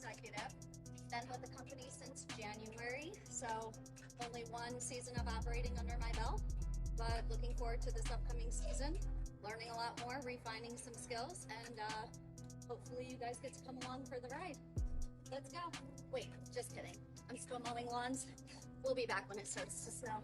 executive. Been with the company since January, so only one season of operating under my belt, but looking forward to this upcoming season, learning a lot more, refining some skills, and hopefully you guys get to come along for the ride. Let's go. Wait, just kidding. I'm still mowing lawns. We'll be back when it starts to snow.